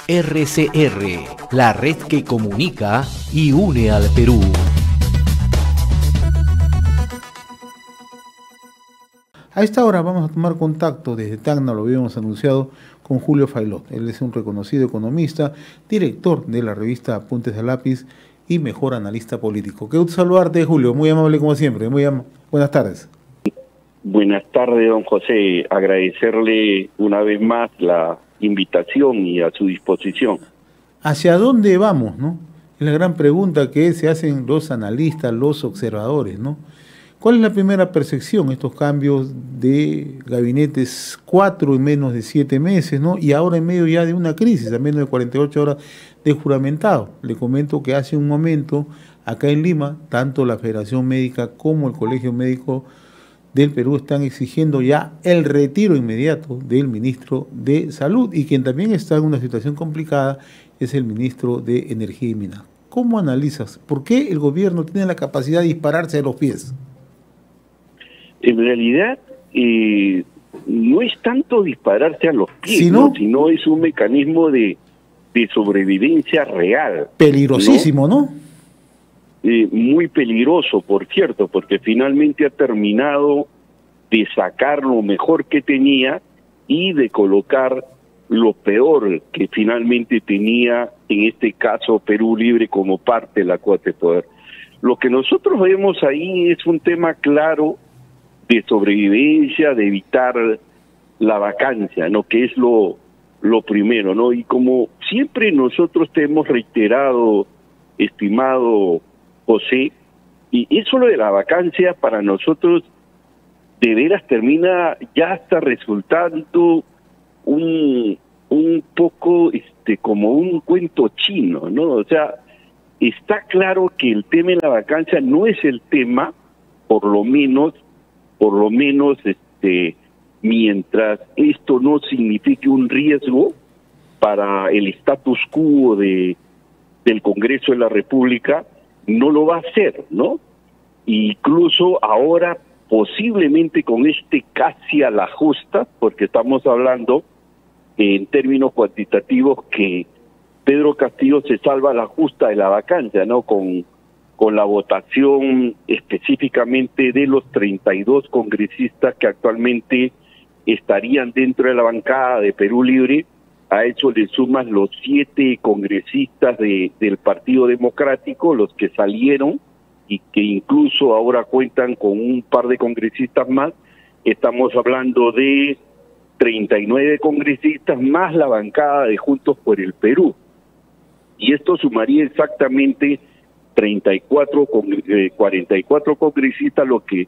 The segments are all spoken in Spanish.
RCR, la red que comunica y une al Perú. A esta hora vamos a tomar contacto desde Tacna, lo habíamos anunciado, con Julio Failot. Él es un reconocido economista, director de la revista Apuntes de Lápiz y mejor analista político. Qué gusto saludarte, Julio, muy amable como siempre. Buenas tardes. Buenas tardes, don José. Agradecerle una vez más la invitación y a su disposición. ¿Hacia dónde vamos, no? Es la gran pregunta que se hacen los analistas, los observadores, ¿no? ¿Cuál es la primera percepción? Estos cambios de gabinetes 4 en menos de 7 meses, ¿no? Y ahora en medio ya de una crisis, a menos de 48 horas de juramentado. Le comento que hace un momento, acá en Lima, tanto la Federación Médica como el Colegio Médico del Perú están exigiendo ya el retiro inmediato del ministro de Salud, y quien también está en una situación complicada es el ministro de Energía y Minas. ¿Cómo analizas? ¿Por qué el gobierno tiene la capacidad de dispararse a los pies? En realidad, no es tanto dispararse a los pies, ¿no? Sino es un mecanismo de sobrevivencia real. Peligrosísimo, ¿no? Muy peligroso, por cierto, porque finalmente ha terminado de sacar lo mejor que tenía y de colocar lo peor que finalmente tenía, en este caso Perú Libre, como parte de la cuota de poder. Lo que nosotros vemos ahí es un tema claro de sobrevivencia, de evitar la vacancia, ¿no? Que es lo primero, ¿no? Y como siempre nosotros te hemos reiterado, estimado José, y eso lo de la vacancia para nosotros de veras termina ya hasta resultando un poco como un cuento chino, ¿no? O sea, está claro que el tema de la vacancia no es el tema, por lo menos mientras esto no signifique un riesgo para el status quo del Congreso de la República, no lo va a hacer, ¿no? Incluso ahora, posiblemente con casi a la justa, porque estamos hablando en términos cuantitativos que Pedro Castillo se salva a la justa de la vacancia, ¿no? Con la votación específicamente de los 32 congresistas que actualmente estarían dentro de la bancada de Perú Libre. A eso le sumas los 7 congresistas del Partido Democrático, los que salieron y que incluso ahora cuentan con un par de congresistas más. Estamos hablando de 39 congresistas más la bancada de Juntos por el Perú. Y esto sumaría exactamente 44 congresistas, lo que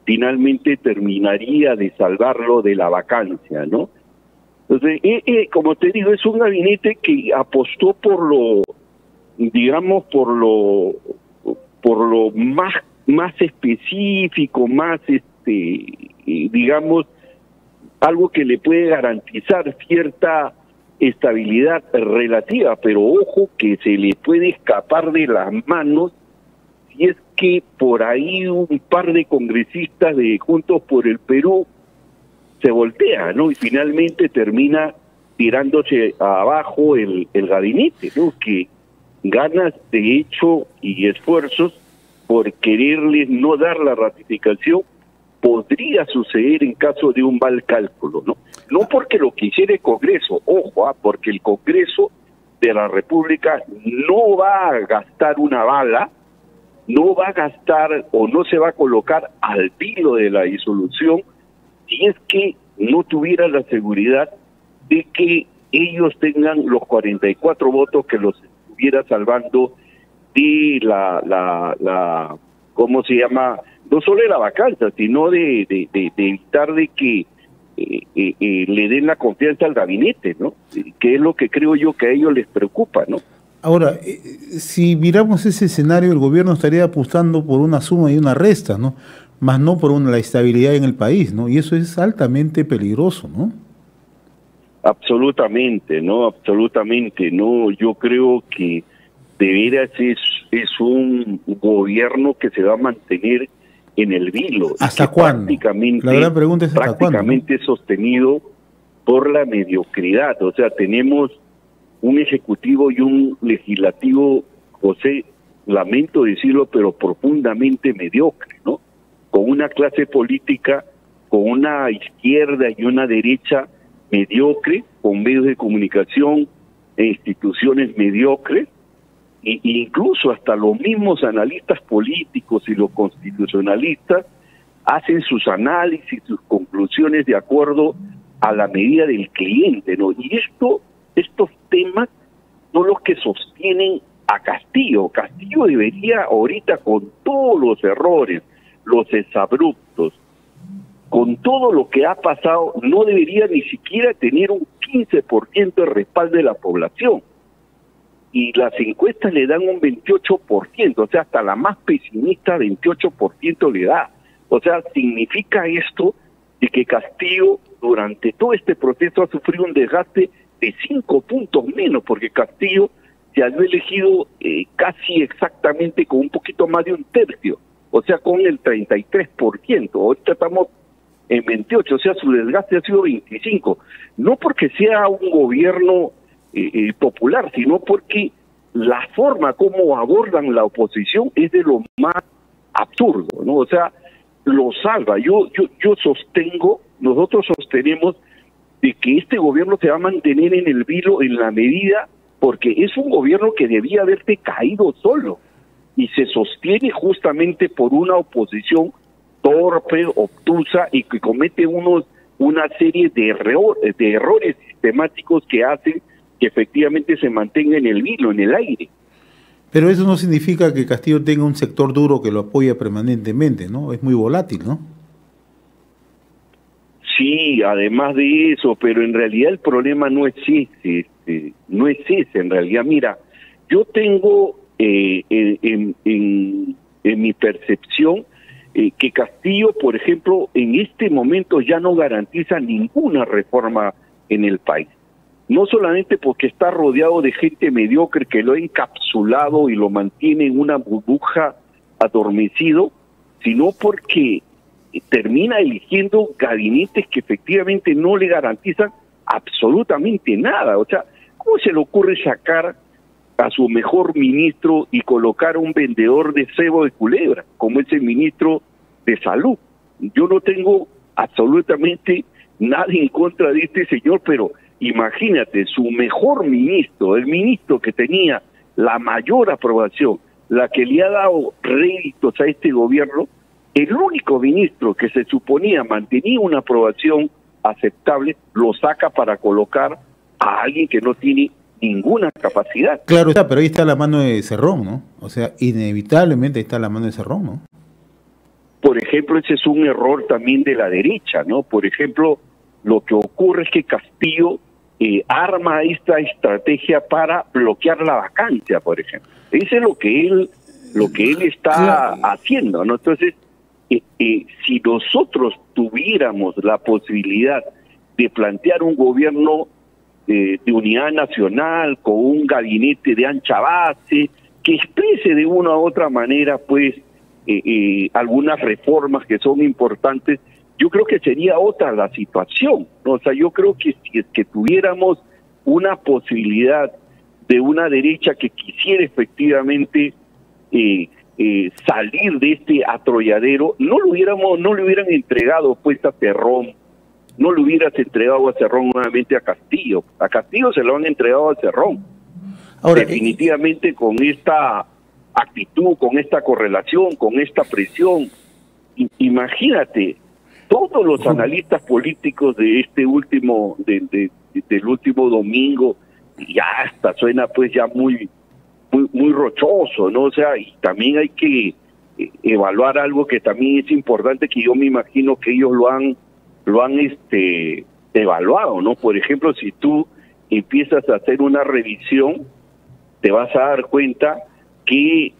finalmente terminaría de salvarlo de la vacancia, ¿no? Entonces, como te digo, es un gabinete que apostó por lo más específico, más algo que le puede garantizar cierta estabilidad relativa, pero ojo que se le puede escapar de las manos si es que por ahí un par de congresistas de Juntos por el Perú se voltea, ¿no? Y finalmente termina tirándose abajo el gabinete, ¿no? Que ganas de hecho y esfuerzos por quererles no dar la ratificación podría suceder en caso de un mal cálculo, ¿no? No porque lo quisiera el Congreso, ojo, porque el Congreso de la República no va a gastar una bala, no va a gastar o no se va a colocar al filo de la disolución si es que no tuviera la seguridad de que ellos tengan los 44 votos que los estuviera salvando de ¿cómo se llama? No solo de la vacancia, sino de evitar de que le den la confianza al gabinete, ¿no? Que es lo que creo yo que a ellos les preocupa, ¿no? Ahora, si miramos ese escenario, el gobierno estaría apostando por una suma y una resta, ¿no? Más no por la estabilidad en el país, ¿no? Y eso es altamente peligroso, ¿no? Absolutamente, ¿no? Absolutamente, ¿no? Yo creo que de veras es un gobierno que se va a mantener en el vilo. ¿Hasta cuándo? La gran pregunta es ¿hasta prácticamente cuándo, ¿no? Sostenido por la mediocridad. O sea, tenemos un ejecutivo y un legislativo, José, lamento decirlo, pero profundamente mediocre, ¿no? Con una clase política, con una izquierda y una derecha mediocre, con medios de comunicación e instituciones mediocres, e incluso hasta los mismos analistas políticos y los constitucionalistas hacen sus análisis, sus conclusiones de acuerdo a la medida del cliente, ¿no? Y estos temas son los que sostienen a Castillo. Castillo debería ahorita, con todos los errores, los exabruptos, con todo lo que ha pasado, no debería ni siquiera tener un 15% de respaldo de la población. Y las encuestas le dan un 28%, o sea, hasta la más pesimista 28% le da. O sea, significa esto de que Castillo durante todo este proceso ha sufrido un desgaste de 5 puntos menos, porque Castillo se ha elegido casi exactamente con un poquito más de un tercio, o sea, con el 33%. Ahorita estamos en 28, o sea, su desgaste ha sido 25. No porque sea un gobierno popular, sino porque la forma como abordan la oposición es de lo más absurdo, ¿no? O sea, lo salva. Yo sostengo, nosotros sostenemos de que este gobierno se va a mantener en el vilo en la medida, porque es un gobierno que debía haberte caído solo y se sostiene justamente por una oposición torpe, obtusa y que comete una serie de errores sistemáticos que hacen que efectivamente se mantenga en el vilo, en el aire. Pero eso no significa que Castillo tenga un sector duro que lo apoya permanentemente, ¿no? Es muy volátil, ¿no? Sí, además de eso, pero en realidad el problema no es ese, no es ese, en realidad. Mira, yo tengo en mi percepción que Castillo, por ejemplo, en este momento ya no garantiza ninguna reforma en el país. No solamente porque está rodeado de gente mediocre que lo ha encapsulado y lo mantiene en una burbuja adormecido, sino porque termina eligiendo gabinetes que efectivamente no le garantizan absolutamente nada. O sea, ¿cómo se le ocurre sacar a su mejor ministro y colocar a un vendedor de cebo de culebra, como es el ministro de Salud? Yo no tengo absolutamente nada en contra de este señor, pero imagínate, su mejor ministro, el ministro que tenía la mayor aprobación, la que le ha dado réditos a este gobierno, el único ministro que se suponía mantenía una aprobación aceptable, lo saca para colocar a alguien que no tiene ninguna capacidad. Claro está, pero ahí está la mano de Cerrón, ¿no? O sea, inevitablemente ahí está la mano de Cerrón, ¿no? Por ejemplo, ese es un error también de la derecha, ¿no? Por ejemplo, lo que ocurre es que Castillo arma esta estrategia para bloquear la vacancia, por ejemplo. Ese es lo que él está haciendo, ¿no? Entonces, si nosotros tuviéramos la posibilidad de plantear un gobierno de unidad nacional, con un gabinete de ancha base, que exprese de una u otra manera, pues, algunas reformas que son importantes, yo creo que sería otra la situación, ¿no? O sea, yo creo que si es que tuviéramos una posibilidad de una derecha que quisiera efectivamente salir de este atolladero, no le hubieran entregado pues a Cerrón, no le hubieras entregado a Cerrón nuevamente a Castillo se lo han entregado a Cerrón. Ahora, definitivamente con esta actitud, con esta correlación, con esta presión, imagínate, todos los analistas políticos de este último, del último domingo, ya hasta suena pues ya muy rochoso, ¿no? O sea, y también hay que evaluar algo que también es importante, que yo me imagino que ellos lo han evaluado, ¿no? Por ejemplo, si tú empiezas a hacer una revisión, te vas a dar cuenta que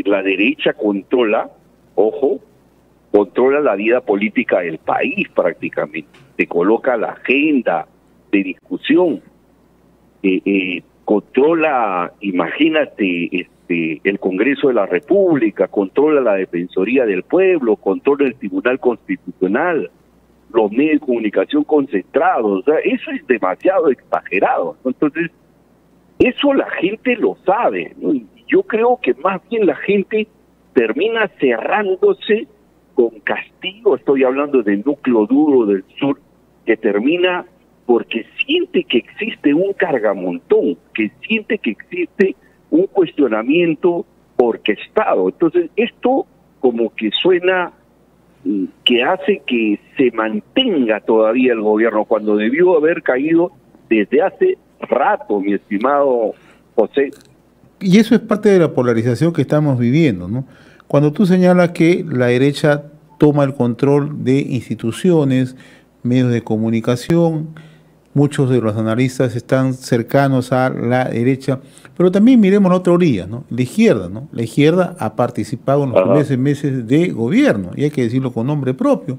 la derecha controla la vida política del país prácticamente, te coloca la agenda de discusión, controla, imagínate, el Congreso de la República, controla la Defensoría del Pueblo, controla el Tribunal Constitucional, los medios de comunicación concentrados. O sea, eso es demasiado exagerado, ¿no? Entonces, Eso la gente lo sabe, ¿no? Y yo creo que más bien la gente termina cerrándose con Castillo, estoy hablando del núcleo duro del sur, que termina porque siente que existe un cargamontón, que siente que existe un cuestionamiento orquestado. Entonces, esto como que suena que hace que se mantenga todavía el gobierno, cuando debió haber caído desde hace rato, mi estimado José. Y eso es parte de la polarización que estamos viviendo, ¿no? Cuando tú señalas que la derecha toma el control de instituciones, medios de comunicación, muchos de los analistas están cercanos a la derecha, pero también miremos la otra orilla, ¿no? La izquierda, ¿no? La izquierda ha participado en los primeros meses de gobierno, y hay que decirlo con nombre propio.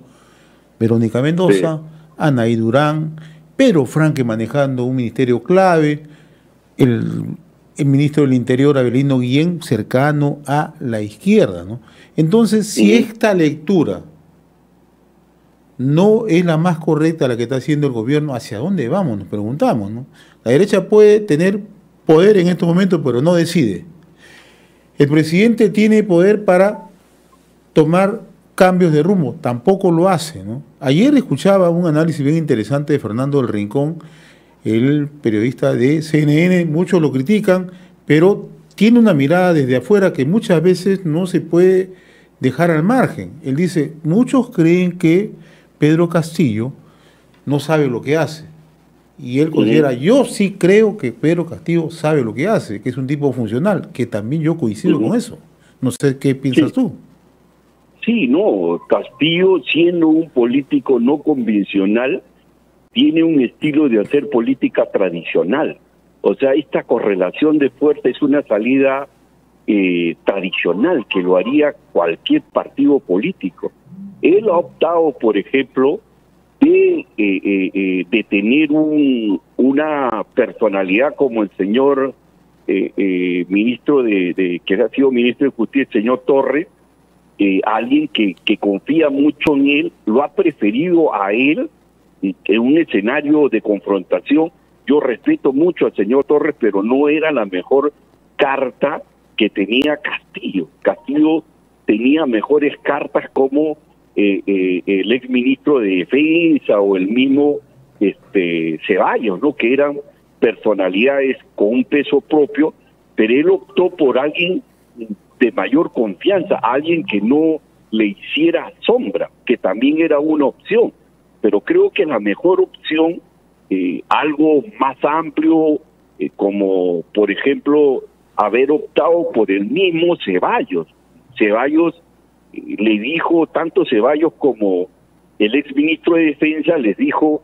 Verónica Mendoza, sí. Anaí Durán, Pedro Franque manejando un ministerio clave, el ministro del Interior, Abelino Guillén, cercano a la izquierda, ¿no? Entonces, si esta lectura no es la más correcta la que está haciendo el gobierno, ¿hacia dónde vamos? Nos preguntamos, ¿no? La derecha puede tener poder en estos momentos, pero no decide. El presidente tiene poder para tomar cambios de rumbo, tampoco lo hace, ¿no? Ayer escuchaba un análisis bien interesante de Fernando del Rincón, el periodista de CNN, muchos lo critican, pero tiene una mirada desde afuera que muchas veces no se puede dejar al margen. Él dice, muchos creen que Pedro Castillo no sabe lo que hace. Y él considera, yo sí creo que Pedro Castillo sabe lo que hace, que es un tipo funcional, que también yo coincido con eso. No sé qué piensas tú. Sí, no, Castillo, siendo un político no convencional, tiene un estilo de hacer política tradicional. O sea, esta correlación de fuerza es una salida tradicional que lo haría cualquier partido político. Él ha optado, por ejemplo, de tener una personalidad como el señor ministro que ha sido ministro de Justicia, el señor Torres, alguien que confía mucho en él, lo ha preferido a él en un escenario de confrontación. Yo respeto mucho al señor Torres, pero no era la mejor carta que tenía Castillo. Castillo tenía mejores cartas como el exministro de Defensa o el mismo Ceballos, ¿no? Que eran personalidades con un peso propio, pero él optó por alguien de mayor confianza, alguien que no le hiciera sombra, que también era una opción. Pero creo que la mejor opción, algo más amplio, como por ejemplo haber optado por el mismo Ceballos. Ceballos le dijo, tanto Ceballos como el exministro de Defensa les dijo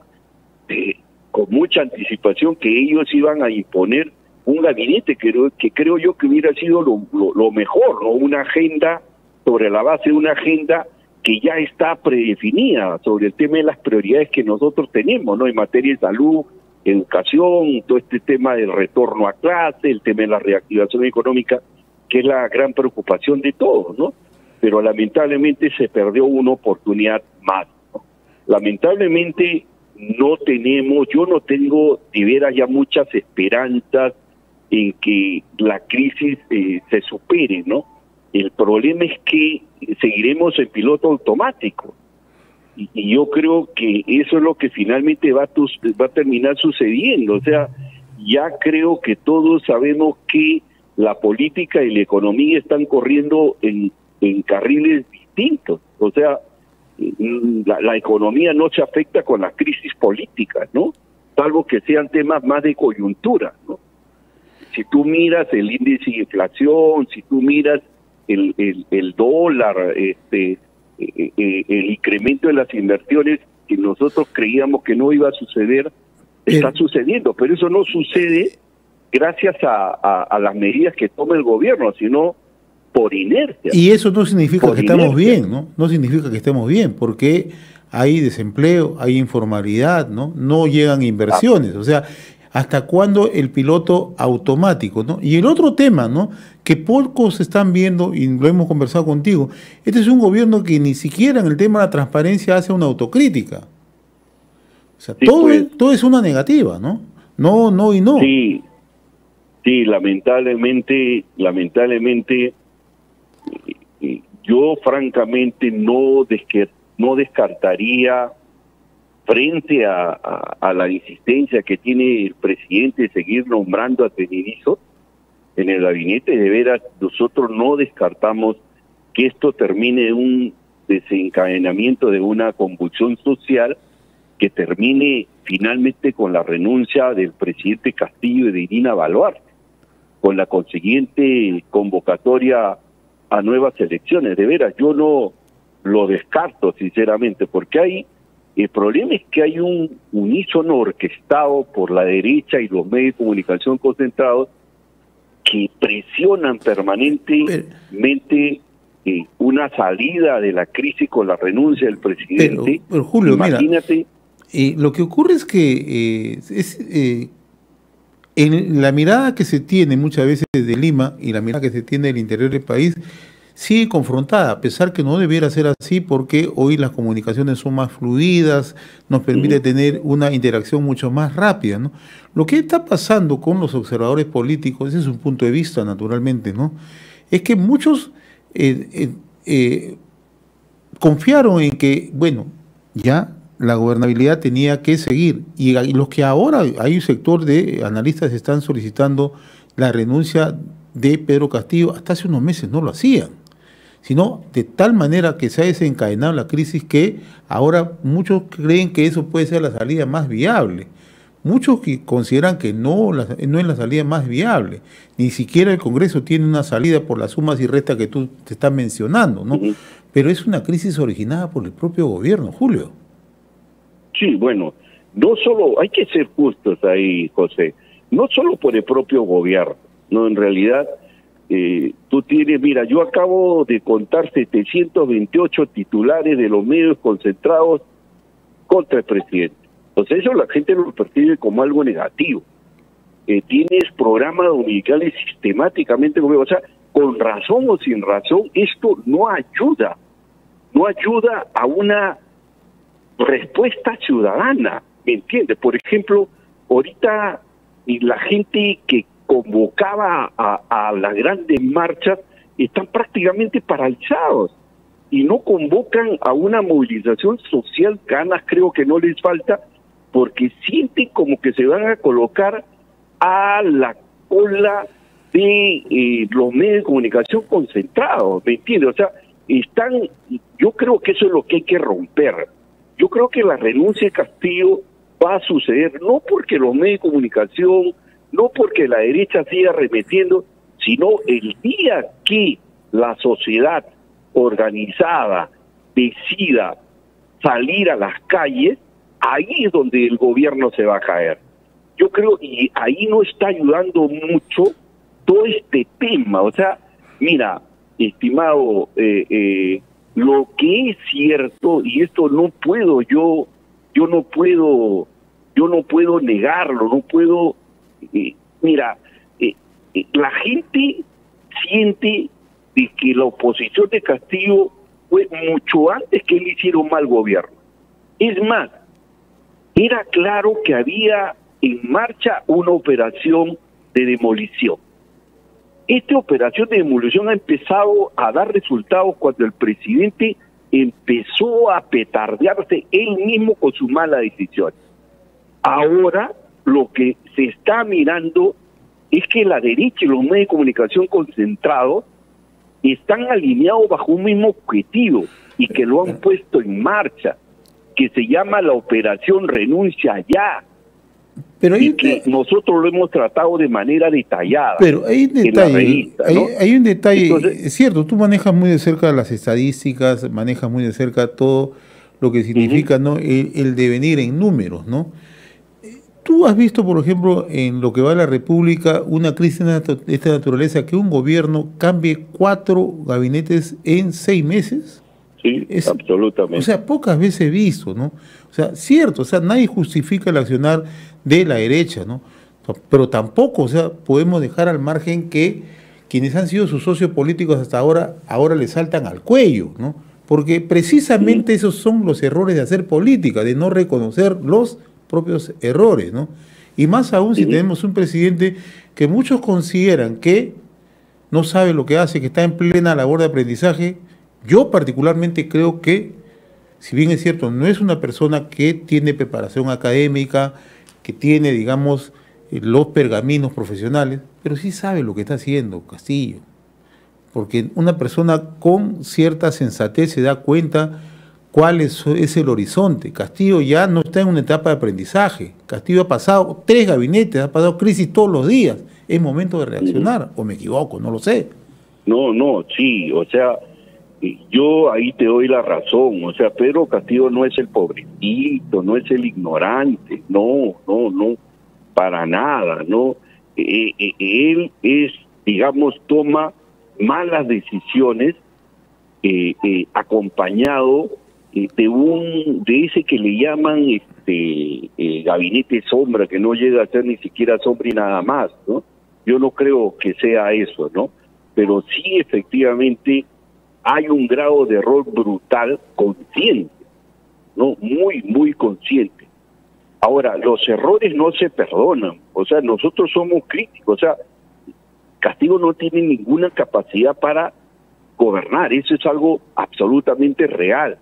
con mucha anticipación que ellos iban a imponer un gabinete que creo yo que hubiera sido lo mejor, ¿no? Una agenda, sobre la base de una agenda que ya está predefinida sobre el tema de las prioridades que nosotros tenemos, ¿no? En materia de salud, educación, todo este tema del retorno a clase, el tema de la reactivación económica, que es la gran preocupación de todos, ¿no? Pero lamentablemente se perdió una oportunidad más, ¿no? Lamentablemente yo no tengo de veras ya muchas esperanzas en que la crisis se supere, ¿no? El problema es que seguiremos en piloto automático y yo creo que eso es lo que finalmente va a terminar sucediendo. O sea, ya creo que todos sabemos que la política y la economía están corriendo en carriles distintos. O sea, la economía no se afecta con las crisis políticas, ¿no? Salvo que sean temas más de coyuntura, ¿no? Si tú miras el índice de inflación, si tú miras el dólar, el incremento de las inversiones que nosotros creíamos que no iba a suceder, está sucediendo, pero eso no sucede gracias a las medidas que toma el gobierno, sino por inercia. Y eso no significa que estamos bien, ¿no? No significa que estemos bien, porque hay desempleo, hay informalidad, ¿no? No llegan inversiones, o sea, ¿hasta cuándo el piloto automático, ¿no? Y el otro tema, ¿no? Que pocos están viendo, y lo hemos conversado contigo, este es un gobierno que ni siquiera en el tema de la transparencia hace una autocrítica. O sea, sí, todo es una negativa, ¿no? No y no. Sí, Sí, lamentablemente, yo francamente no descartaría, frente a la insistencia que tiene el presidente de seguir nombrando a Tenerizo en el gabinete, de veras, nosotros no descartamos que esto termine en un desencadenamiento de una convulsión social que termine finalmente con la renuncia del presidente Castillo y de Irina Boluarte, con la consiguiente convocatoria a nuevas elecciones. De veras, yo no lo descarto, sinceramente, porque el problema es que hay un unísono orquestado por la derecha y los medios de comunicación concentrados que presionan permanentemente una salida de la crisis con la renuncia del presidente. Pero Julio, imagínate. Mira, lo que ocurre es que en la mirada que se tiene muchas veces de Lima y la mirada que se tiene del interior del país sigue confrontada, a pesar que no debiera ser así, porque hoy las comunicaciones son más fluidas, nos permite tener una interacción mucho más rápida, ¿no? Lo que está pasando con los observadores políticos, ese es un punto de vista, naturalmente, ¿no? Es que muchos confiaron en que, bueno, ya la gobernabilidad tenía que seguir, y los que ahora hay un sector de analistas que están solicitando la renuncia de Pedro Castillo, hasta hace unos meses no lo hacían, sino de tal manera que se ha desencadenado la crisis que ahora muchos creen que eso puede ser la salida más viable. Muchos que consideran que no es la salida más viable, ni siquiera el Congreso tiene una salida por las sumas y restas que tú te estás mencionando, ¿no? Pero es una crisis originada por el propio gobierno, Julio. Sí, bueno, no solo, hay que ser justos ahí, José, no solo por el propio gobierno, no, en realidad, tú tienes, mira, yo acabo de contar 728 titulares de los medios concentrados contra el presidente. Entonces eso la gente lo percibe como algo negativo. Tienes programas dominicales sistemáticamente, o sea, con razón o sin razón, esto no ayuda a una respuesta ciudadana, ¿me entiendes? Por ejemplo, ahorita la gente que convocaba a las grandes marchas están prácticamente paralizados y no convocan a una movilización social. Ganas creo que no les falta, porque sienten como que se van a colocar a la cola de los medios de comunicación concentrados, ¿me entiendes? O sea, yo creo que eso es lo que hay que romper. Yo creo que la renuncia de Castillo va a suceder no porque los medios de comunicación, no porque la derecha siga arremetiendo, sino el día que la sociedad organizada decida salir a las calles, ahí es donde el gobierno se va a caer. Yo creo, y ahí no está ayudando mucho todo este tema. O sea, mira, estimado, lo que es cierto, y esto no puedo yo no puedo negarlo, no puedo, mira, la gente siente de que la oposición de Castillo fue mucho antes que él hiciera un mal gobierno. Es más, era claro que había en marcha una operación de demolición. Esta operación de demolición ha empezado a dar resultados cuando el presidente empezó a petardearse él mismo con su mala decisión. Ahora lo que se está mirando es que la derecha y los medios de comunicación concentrados están alineados bajo un mismo objetivo y que lo han puesto en marcha, que se llama la operación Renuncia Ya. Pero y que nosotros lo hemos tratado de manera detallada. Pero hay un detalle, en la revista, ¿no? hay un detalle. Entonces, es cierto, tú manejas muy de cerca las estadísticas, manejas muy de cerca todo lo que significa, ¿no? el devenir en números, ¿no? ¿Tú has visto, por ejemplo, en lo que va a la República, una crisis de esta naturaleza, que un gobierno cambie 4 gabinetes en 6 meses? Sí, absolutamente. O sea, pocas veces he visto, ¿no? O sea, cierto, o sea, nadie justifica el accionar de la derecha, ¿no? Pero tampoco, o sea, podemos dejar al margen que quienes han sido sus socios políticos hasta ahora le saltan al cuello, ¿no? Porque precisamente esos son los errores de hacer política, de no reconocer los propios errores, ¿no? Y más aún si tenemos un presidente que muchos consideran que no sabe lo que hace, que está en plena labor de aprendizaje. Yo particularmente creo que, si bien es cierto, no es una persona que tiene preparación académica, que tiene, digamos, los pergaminos profesionales, pero sí sabe lo que está haciendo Castillo. Porque una persona con cierta sensatez se da cuenta cuál es el horizonte. Castillo ya no está en una etapa de aprendizaje. Castillo ha pasado 3 gabinetes, ha pasado crisis todos los días. Es momento de reaccionar, o me equivoco, no lo sé. No, sí, o sea, yo ahí te doy la razón, o sea, Pedro Castillo no es el pobrecito, no es el ignorante, no, para nada, no. Él es, digamos, toma malas decisiones acompañado de ese que le llaman gabinete sombra, que no llega a ser ni siquiera sombra y nada más, ¿no? Yo no creo que sea eso, ¿no? Pero sí, efectivamente, hay un grado de error brutal, consciente, ¿no? Muy consciente. Ahora, los errores no se perdonan, o sea, nosotros somos críticos, o sea, Castillo no tiene ninguna capacidad para gobernar, eso es algo absolutamente real.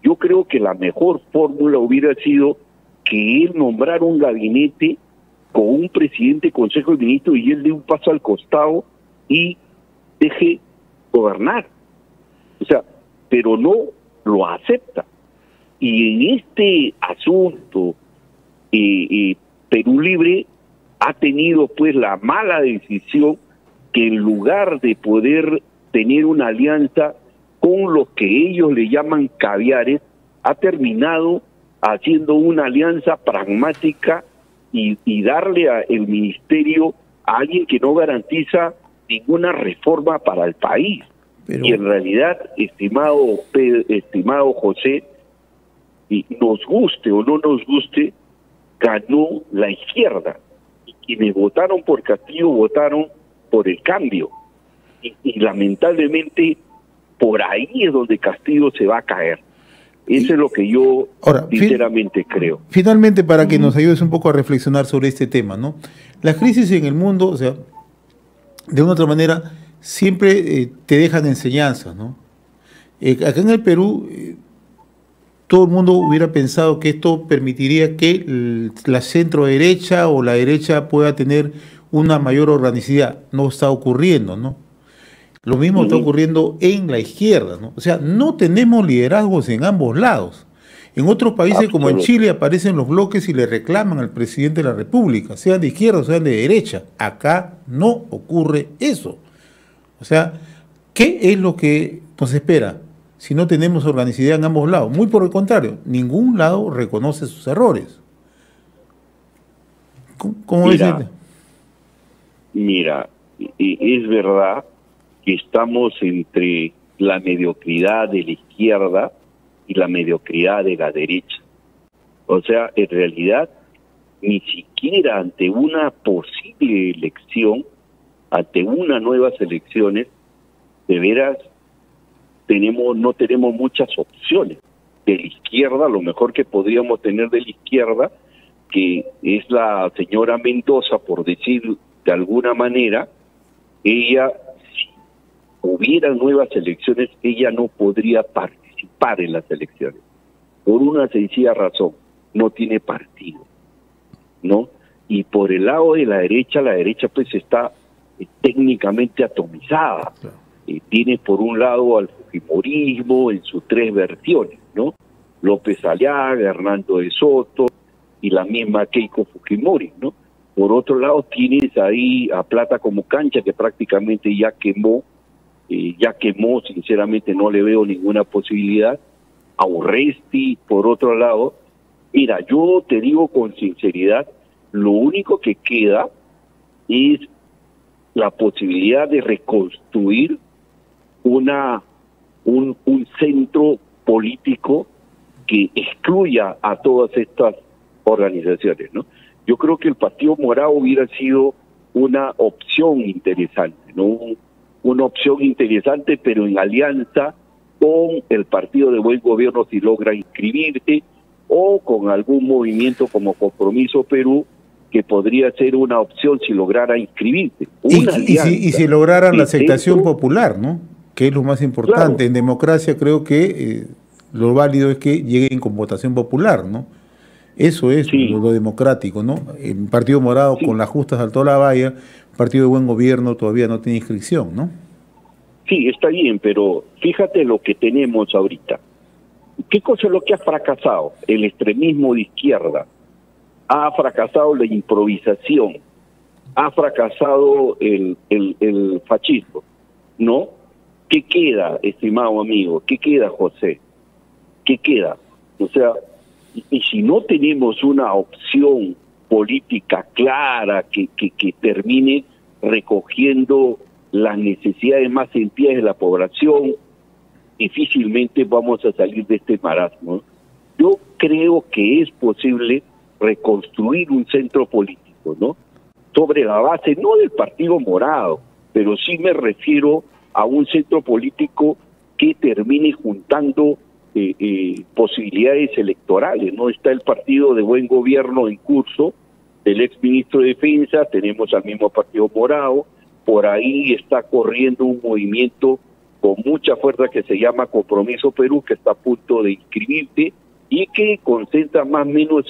Yo creo que la mejor fórmula hubiera sido que él nombrara un gabinete con un presidente, consejo de ministros, y él dé un paso al costado y deje gobernar. O sea, pero no lo acepta. Y en este asunto, Perú Libre ha tenido pues la mala decisión que en lugar de poder tener una alianza con los que ellos le llaman caviares, ha terminado haciendo una alianza pragmática y darle el ministerio a alguien que no garantiza ninguna reforma para el país. Pero... Y en realidad, estimado José, y nos guste o no nos guste, ganó la izquierda. Y quienes votaron por Castillo votaron por el cambio. Y lamentablemente, por ahí es donde Castillo se va a caer. Eso es lo que yo sinceramente creo. Finalmente, para que nos ayudes un poco a reflexionar sobre este tema, ¿no? Las crisis en el mundo, o sea, de una u otra manera, siempre te dejan enseñanzas, ¿no? Acá en el Perú, todo el mundo hubiera pensado que esto permitiría que la centro derecha o la derecha pueda tener una mayor organicidad. No está ocurriendo, ¿no? Lo mismo está ocurriendo en la izquierda, ¿no? O sea, no tenemos liderazgos en ambos lados. En otros países como en Chile aparecen los bloques y le reclaman al presidente de la República, sean de izquierda o sean de derecha. Acá no ocurre eso. O sea, ¿qué es lo que nos espera si no tenemos organicidad en ambos lados? Muy por el contrario, ningún lado reconoce sus errores. ¿Cómo ves? Mira, es verdad que estamos entre la mediocridad de la izquierda y la mediocridad de la derecha. O sea, en realidad, ni siquiera ante una posible elección, ante unas nuevas elecciones, de veras no tenemos muchas opciones. De la izquierda, lo mejor que podríamos tener de la izquierda, que es la señora Mendoza, por decir de alguna manera, ella, si hubiera nuevas elecciones, ella no podría participar en las elecciones. Por una sencilla razón, no tiene partido, ¿no? Y por el lado de la derecha pues está técnicamente atomizada. Tiene por un lado al fujimorismo en sus 3 versiones, ¿no? López Aliaga, Hernando de Soto y la misma Keiko Fujimori, ¿no? Por otro lado tienes ahí a Plata como Cancha, que prácticamente ya quemó, sinceramente no le veo ninguna posibilidad. A Urresti, por otro lado, mira, yo te digo con sinceridad, lo único que queda es la posibilidad de reconstruir un centro político que excluya a todas estas organizaciones, ¿no? Yo creo que el Partido Morado hubiera sido una opción interesante, ¿no? Una opción interesante, pero en alianza con el Partido de Buen Gobierno si logra inscribirse, o con algún movimiento como Compromiso Perú, que podría ser una opción si lograra inscribirse. Y si lograran la aceptación dentro, popular, ¿no? Que es lo más importante. Claro. En democracia creo que lo válido es que lleguen con votación popular, ¿no? Eso es Sí. lo democrático, ¿no? El Partido Morado Sí. con la justa saltó la valla, Partido de Buen Gobierno todavía no tiene inscripción, ¿no? Sí, está bien, pero fíjate lo que tenemos ahorita. ¿Qué cosa es lo que ha fracasado? El extremismo de izquierda. Ha fracasado la improvisación. Ha fracasado el fascismo, ¿no? ¿Qué queda, estimado amigo? ¿Qué queda, José? ¿Qué queda? O sea, y si no tenemos una opción política clara que termine recogiendo las necesidades más sentidas de la población, difícilmente vamos a salir de este marasmo. Yo creo que es posible reconstruir un centro político, ¿no? Sobre la base, no del Partido Morado, pero sí me refiero a un centro político que termine juntando posibilidades electorales, ¿no? Está el Partido de Buen Gobierno en curso, del exministro de Defensa, tenemos al mismo Partido Morado, por ahí está corriendo un movimiento con mucha fuerza que se llama Compromiso Perú, que está a punto de inscribirse y que concentra más o menos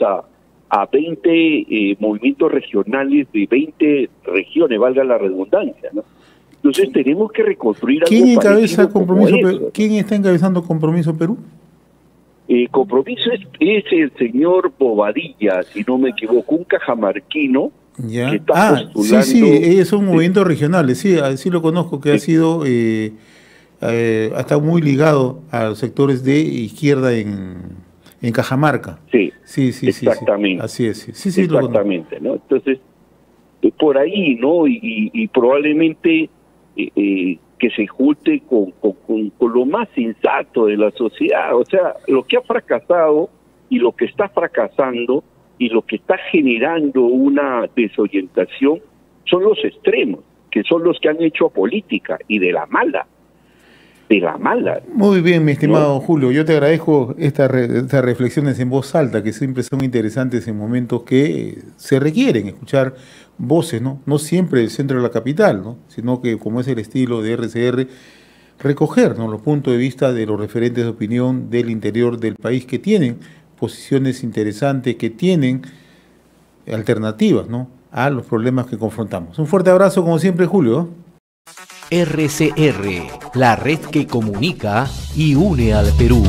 a 20 movimientos regionales de 20 regiones, valga la redundancia, ¿no? Entonces tenemos que reconstruir algo ¿Quién encabeza parecido Compromiso como Perú? eso. ¿Quién está encabezando Compromiso Perú? Compromiso es el señor Bobadilla, si no me equivoco, un cajamarquino Ya. que está postulando. Sí, ellos son movimientos regionales, sí lo conozco, que ha sido ha estado muy ligado a los sectores de izquierda en Cajamarca. Sí, Sí, exactamente. así es, sí lo conozco. Exactamente, ¿no? Entonces, por ahí, ¿no? Y probablemente que se junte con lo más sensato de la sociedad. O sea, lo que ha fracasado y lo que está fracasando y lo que está generando una desorientación son los extremos, que son los que han hecho política y de la mala. De la mala. Muy bien, mi estimado ¿No? Julio, yo te agradezco estas reflexiones en voz alta, que siempre son interesantes en momentos que se requieren escuchar voces, ¿no? No siempre del centro de la capital, ¿no? Sino que, como es el estilo de RCR, recoger, ¿no?, los puntos de vista de los referentes de opinión del interior del país que tienen posiciones interesantes, que tienen alternativas, ¿no?, a los problemas que confrontamos. Un fuerte abrazo, como siempre, Julio. RCR, la red que comunica y une al Perú.